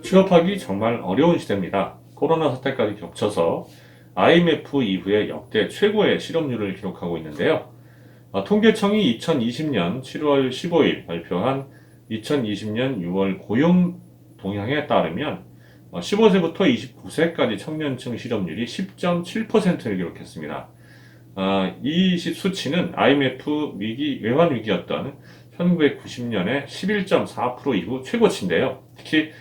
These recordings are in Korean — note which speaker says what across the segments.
Speaker 1: 취업하기 정말 어려운 시대입니다. 코로나 사태까지 겹쳐서 IMF 이후에 역대 최고의 실업률을 기록하고 있는데요. 통계청이 2020년 7월 15일 발표한 2020년 6월 고용 동향에 따르면 15세부터 29세까지 청년층 실업률이 10.7%를 기록했습니다. 이 수치는 IMF 외환 위기였던 1990년의 11.4% 이후 최고치인데요. 특히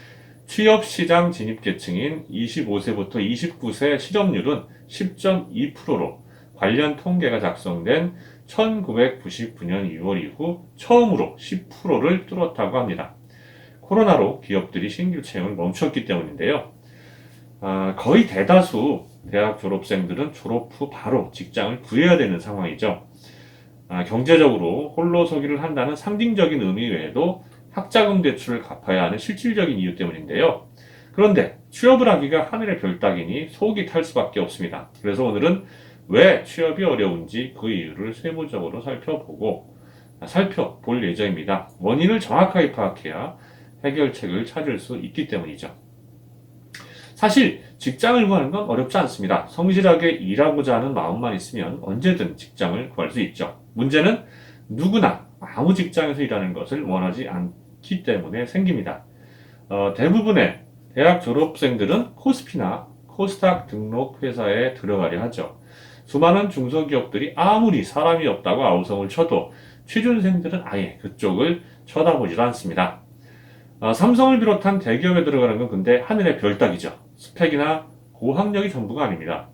Speaker 1: 취업시장 진입계층인 25세부터 29세 실업률은 10.2%로 관련 통계가 작성된 1999년 2월 이후 처음으로 10%를 뚫었다고 합니다. 코로나로 기업들이 신규 채용을 멈췄기 때문인데요. 거의 대다수 대학 졸업생들은 졸업 후 바로 직장을 구해야 되는 상황이죠. 경제적으로 홀로서기를 한다는 상징적인 의미 외에도 학자금 대출을 갚아야 하는 실질적인 이유 때문인데요. 그런데 취업을 하기가 하늘의 별 따기니 속이 탈 수밖에 없습니다. 그래서 오늘은 왜 취업이 어려운지 그 이유를 세부적으로 살펴볼 예정입니다. 원인을 정확하게 파악해야 해결책을 찾을 수 있기 때문이죠. 사실 직장을 구하는 건 어렵지 않습니다. 성실하게 일하고자 하는 마음만 있으면 언제든 직장을 구할 수 있죠. 문제는 누구나 아무 직장에서 일하는 것을 원하지 않기 때문에 생깁니다. 대부분의 대학 졸업생들은 코스피나 코스닥 등록 회사에 들어가려 하죠. 수많은 중소기업들이 아무리 사람이 없다고 아우성을 쳐도 취준생들은 아예 그쪽을 쳐다보지도 않습니다. 삼성을 비롯한 대기업에 들어가는 건 근데 하늘의 별 따기죠. 스펙이나 고학력이 전부가 아닙니다.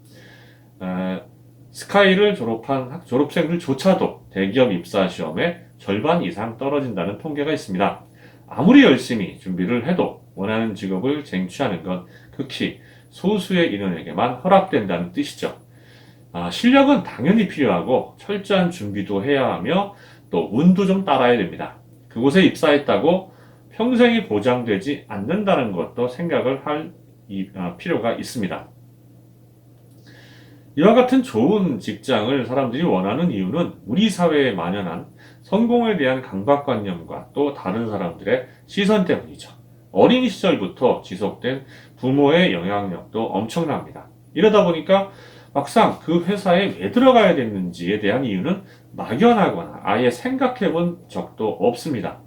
Speaker 1: 스카이를 졸업한 졸업생들조차도 대기업 입사 시험에 절반 이상 떨어진다는 통계가 있습니다. 아무리 열심히 준비를 해도 원하는 직업을 쟁취하는 건 극히 소수의 인원에게만 허락된다는 뜻이죠. 실력은 당연히 필요하고 철저한 준비도 해야 하며 또 운도 좀 따라야 됩니다. 그곳에 입사했다고 평생이 보장되지 않는다는 것도 생각을 할 필요가 있습니다. 이와 같은 좋은 직장을 사람들이 원하는 이유는 우리 사회에 만연한 성공에 대한 강박관념과 또 다른 사람들의 시선 때문이죠. 어린 시절부터 지속된 부모의 영향력도 엄청납니다. 이러다 보니까 막상 그 회사에 왜 들어가야 됐는지에 대한 이유는 막연하거나 아예 생각해 본 적도 없습니다.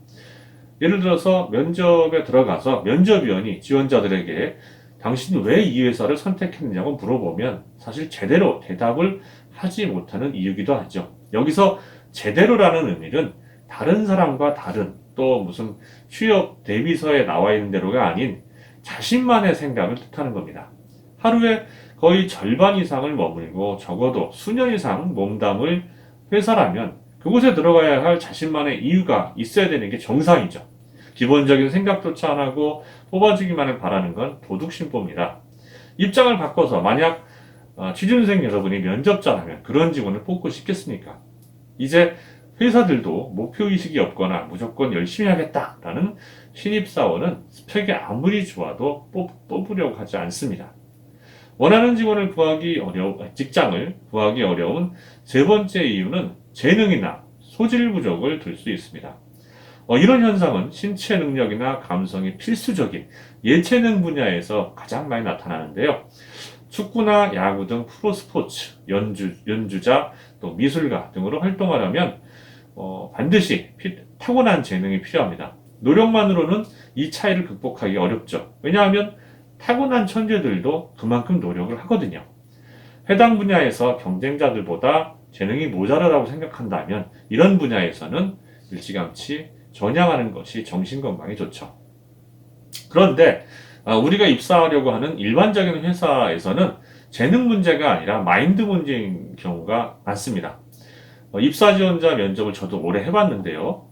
Speaker 1: 예를 들어서 면접에 들어가서 면접위원이 지원자들에게 당신이 왜 이 회사를 선택했느냐고 물어보면 사실 제대로 대답을 하지 못하는 이유기도 하죠. 여기서 제대로라는 의미는 다른 사람과 다른 또 무슨 취업 대비서에 나와 있는 대로가 아닌 자신만의 생각을 뜻하는 겁니다. 하루에 거의 절반 이상을 머물고 적어도 수년 이상 몸담을 회사라면 그곳에 들어가야 할 자신만의 이유가 있어야 되는 게 정상이죠. 기본적인 생각조차 안 하고 뽑아주기만을 바라는 건 도둑심보입니다. 입장을 바꿔서 만약 취준생 여러분이 면접자라면 그런 직원을 뽑고 싶겠습니까? 이제 회사들도 목표의식이 없거나 무조건 열심히 하겠다라는 신입사원은 스펙이 아무리 좋아도 뽑으려고 하지 않습니다. 원하는 직장을 구하기 어려운 세 번째 이유는 재능이나 소질 부족을 들 수 있습니다. 이런 현상은 신체 능력이나 감성이 필수적인 예체능 분야에서 가장 많이 나타나는데요. 축구나 야구 등 프로스포츠, 연주자, 또 미술가 등으로 활동하려면 반드시 타고난 재능이 필요합니다. 노력만으로는 이 차이를 극복하기 어렵죠. 왜냐하면 타고난 천재들도 그만큼 노력을 하거든요. 해당 분야에서 경쟁자들보다 재능이 모자라다고 생각한다면 이런 분야에서는 일찌감치 전향하는 것이 정신건강에 좋죠. 그런데 우리가 입사하려고 하는 일반적인 회사에서는 재능 문제가 아니라 마인드 문제인 경우가 많습니다. 입사 지원자 면접을 저도 오래 해봤는데요.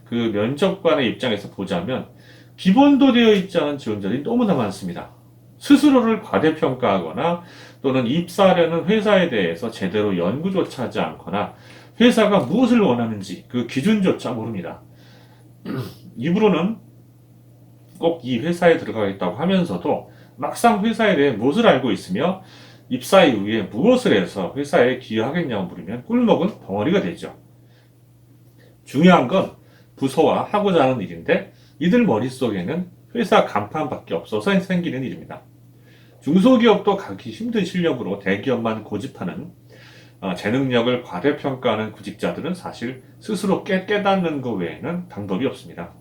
Speaker 1: 그 면접관의 입장에서 보자면 기본도 되어 있지 않은 지원자들이 너무나 많습니다. 스스로를 과대평가하거나 또는 입사하려는 회사에 대해서 제대로 연구조차 하지 않거나 회사가 무엇을 원하는지 그 기준조차 모릅니다. 입으로는 꼭 이 회사에 들어가겠다고 하면서도 막상 회사에 대해 무엇을 알고 있으며 입사 이후에 무엇을 해서 회사에 기여하겠냐고 물으면 꿀먹은 덩어리가 되죠. 중요한 건 부서와 하고자 하는 일인데 이들 머릿속에는 회사 간판밖에 없어서 생기는 일입니다. 중소기업도 가기 힘든 실력으로 대기업만 고집하는 제 능력을 과대평가하는 구직자들은 사실 스스로 깨닫는 것 외에는 방법이 없습니다.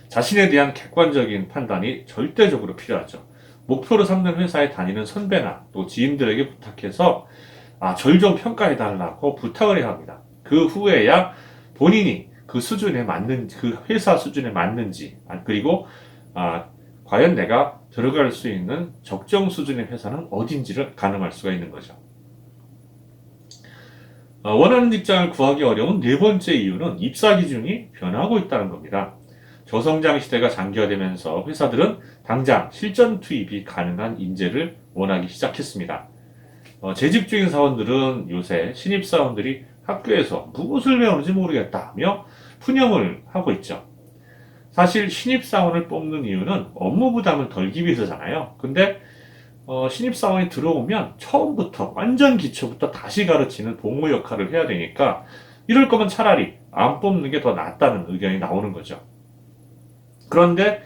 Speaker 1: 자신에 대한 객관적인 판단이 절대적으로 필요하죠. 목표로 삼는 회사에 다니는 선배나 또 지인들에게 부탁해서 절 좀 평가해달라고 부탁을 해야 합니다. 그 후에야 본인이 그 수준에 맞는지, 그 회사 수준에 맞는지, 그리고 과연 내가 들어갈 수 있는 적정 수준의 회사는 어딘지를 가늠할 수가 있는 거죠. 원하는 직장을 구하기 어려운 네 번째 이유는 입사 기준이 변하고 있다는 겁니다. 저성장 시대가 장기화되면서 회사들은 당장 실전 투입이 가능한 인재를 원하기 시작했습니다. 재직 중인 사원들은 요새 신입사원들이 학교에서 무엇을 배우는지 모르겠다며 푸념을 하고 있죠. 사실 신입사원을 뽑는 이유는 업무 부담을 덜기 위해서잖아요. 근데 신입사원이 들어오면 처음부터 완전 기초부터 다시 가르치는 복무 역할을 해야 되니까 이럴 거면 차라리 안 뽑는 게 더 낫다는 의견이 나오는 거죠. 그런데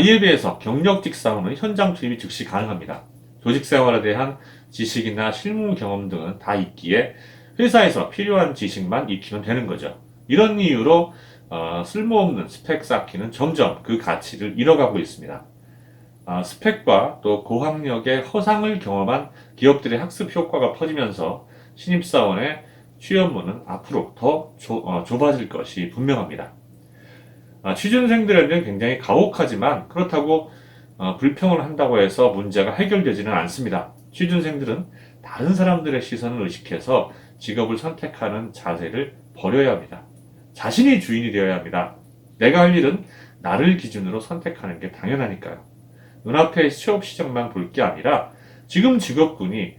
Speaker 1: 이에 비해서 경력직 사원은 현장 투입이 즉시 가능합니다. 조직 생활에 대한 지식이나 실무 경험 등은 다 있기에 회사에서 필요한 지식만 익히면 되는 거죠. 이런 이유로 쓸모없는 스펙 쌓기는 점점 그 가치를 잃어가고 있습니다. 스펙과 또 고학력의 허상을 경험한 기업들의 학습 효과가 퍼지면서 신입사원의 취업문은 앞으로 더 좁아질 것이 분명합니다. 취준생들에게는 굉장히 가혹하지만 그렇다고 불평을 한다고 해서 문제가 해결되지는 않습니다. 취준생들은 다른 사람들의 시선을 의식해서 직업을 선택하는 자세를 버려야 합니다. 자신이 주인이 되어야 합니다. 내가 할 일은 나를 기준으로 선택하는 게 당연하니까요. 눈앞의 취업 시장만 볼 게 아니라 지금 직업군이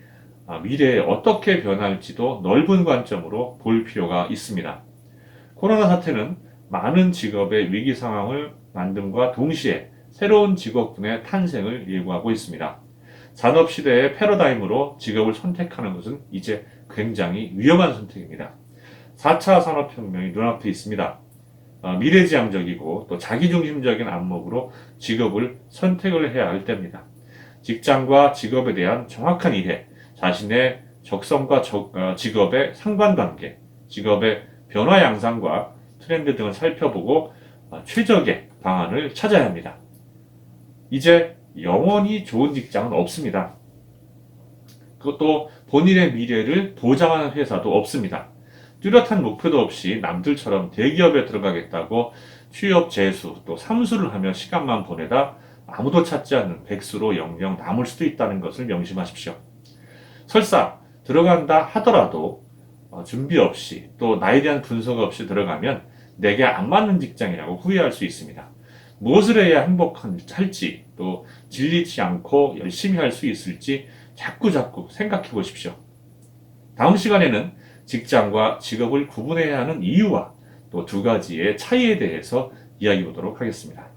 Speaker 1: 미래에 어떻게 변할지도 넓은 관점으로 볼 필요가 있습니다. 코로나 사태는 많은 직업의 위기 상황을 만듦과 동시에 새로운 직업군의 탄생을 예고하고 있습니다. 산업시대의 패러다임으로 직업을 선택하는 것은 이제 굉장히 위험한 선택입니다. 4차 산업혁명이 눈앞에 있습니다. 미래지향적이고 또 자기중심적인 안목으로 직업을 선택을 해야 할 때입니다. 직장과 직업에 대한 정확한 이해, 자신의 적성과 직업의 상관관계, 직업의 변화 양상과 트렌드 등을 살펴보고 최적의 방안을 찾아야 합니다. 이제 영원히 좋은 직장은 없습니다. 그것도 본인의 미래를 보장하는 회사도 없습니다. 뚜렷한 목표도 없이 남들처럼 대기업에 들어가겠다고 취업 재수 또 삼수를 하며 시간만 보내다 아무도 찾지 않는 백수로 영영 남을 수도 있다는 것을 명심하십시오. 설사 들어간다 하더라도 준비 없이 또 나에 대한 분석 없이 들어가면 내게 안 맞는 직장이라고 후회할 수 있습니다. 무엇을 해야 행복할지 또 질리지 않고 열심히 할 수 있을지 자꾸 생각해 보십시오. 다음 시간에는 직장과 직업을 구분해야 하는 이유와 또 두 가지의 차이에 대해서 이야기해 보도록 하겠습니다.